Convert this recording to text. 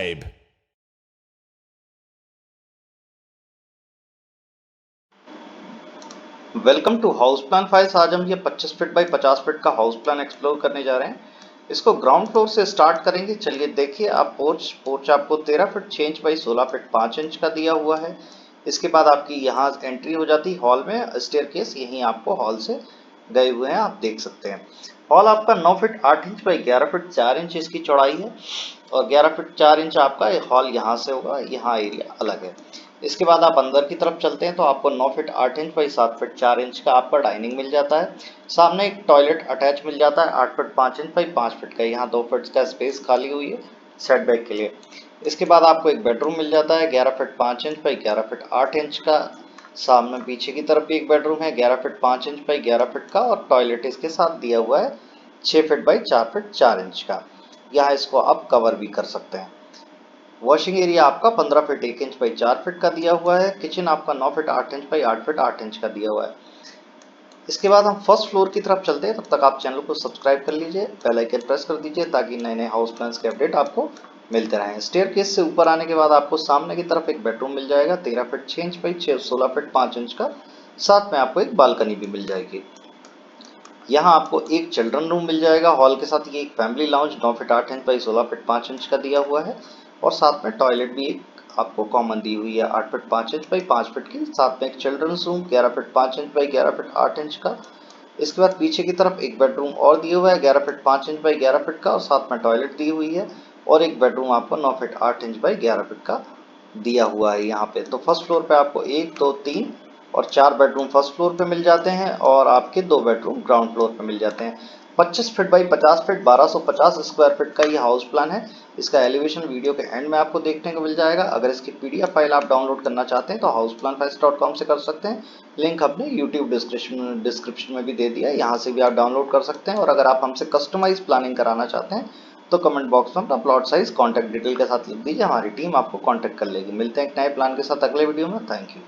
subscribe. Welcome to house plan files. आज हम ये 25 फीट बाई 50 फीट का हाउस प्लान एक्सप्लोर करने जा रहे हैं। इसको ग्राउंड फ्लोर से स्टार्ट करेंगे। चलिए देखिए, आप पोर्च आपको 13 feet 6 inch by 16 feet 5 inch का दिया हुआ है। इसके बाद आपकी यहाँ एंट्री हो जाती है हॉल में। स्टेयरकेस यहीं आपको हॉल से गए हुए हैं, आप देख सकते हैं। हॉल आपका 9 feet 8 inch by 11 feet 4 inch इसकी चौड़ाई है और 11 फीट 4 इंच आपका हॉल यहाँ से होगा, यहाँ एरिया अलग है। इसके बाद आप अंदर की तरफ चलते हैं तो आपको 9 feet 8 inch by 7 feet 4 inch का आपका डाइनिंग मिल जाता है। सामने एक टॉयलेट अटैच मिल जाता है 8 फीट 5 इंच बाई 5 फीट का। यहाँ 2 फीट का स्पेस खाली हुई है सेटबैक के लिए। इसके बाद आपको एक बेडरूम मिल जाता है 11 feet 5 inch by 11 feet 8 inch का। सामने पीछे की तरफ भी एक बेडरूम है 11 फीट 5 इंच बाई 11 फीट का और टॉयलेट इसके साथ दिया हुआ है 6 फीट बाई 4 फीट 4 इंच का। यहाँ इसको आप कवर भी कर सकते हैं। वॉशिंग एरिया आपका 15 फीट 1 इंच बाई 4 फीट का दिया हुआ है। किचन आपका 9 feet 8 inch by 8 feet 8 inch का दिया हुआ है। इसके बाद हम फर्स्ट फ्लोर की तरफ चलते हैं। तब तक आप चैनल को सब्सक्राइब कर लीजिए, बेल आइकन प्रेस कर दीजिए ताकि नए नए हाउस प्लान्स के अपडेट आपको मिलते रहें। स्टेयरकेस से ऊपर आने के बाद आपको सामने की तरफ एक बेडरूम मिल जाएगा 13 feet 6 inch by 16 feet 5 inch का। साथ में आपको एक बालकनी भी मिल जाएगी। यहाँ आपको एक चिल्ड्रन रूम मिल जाएगा हॉल के साथ। ये एक family lounge 9 feet 8 inch by 16 feet 5 inch का दिया हुआ है और साथ में टॉयलेट भी एक आपको कॉमन दी हुई है 8 फीट 5 इंच बाई 5 फीट की। साथ में एक children's room 11 feet 5 inch by 11 feet 8 inch का। इसके बाद पीछे की तरफ एक बेडरूम और दिया हुआ है 11 फीट 5 इंच बाई 11 फीट का और साथ में टॉयलेट दी हुई है और एक बेडरूम आपको 9 फीट 8 इंच बाई 11 फीट का दिया हुआ है यहाँ पे। तो फर्स्ट फ्लोर पे आपको 1 2 3 और 4 बेडरूम फर्स्ट फ्लोर पे मिल जाते हैं और आपके 2 बेडरूम ग्राउंड फ्लोर पे मिल जाते हैं। 25 feet by 50 feet 1250 square feet का ये हाउस प्लान है। इसका एलिवेशन वीडियो के एंड में आपको देखने को मिल जाएगा। अगर इसकी पीडीएफ फाइल आप डाउनलोड करना चाहते हैं तो hauseplanfiles.com से कर सकते हैं। लिंक हमने यूट्यूब डिस्क्रिप्शन में भी दे दिया है, यहाँ से भी आप डाउनलोड कर सकते हैं। और अगर आप हमसे कस्टमाइज प्लानिंग कराना चाहते हैं तो कमेंट बॉक्स में अपना प्लॉट साइज कॉन्टैक्ट डिटेल के साथ लिख दीजिए, हमारी टीम आपको कॉन्टैक्ट कर लेगी। मिलते हैं एक नए प्लान के साथ अगले वीडियो में। Thank you.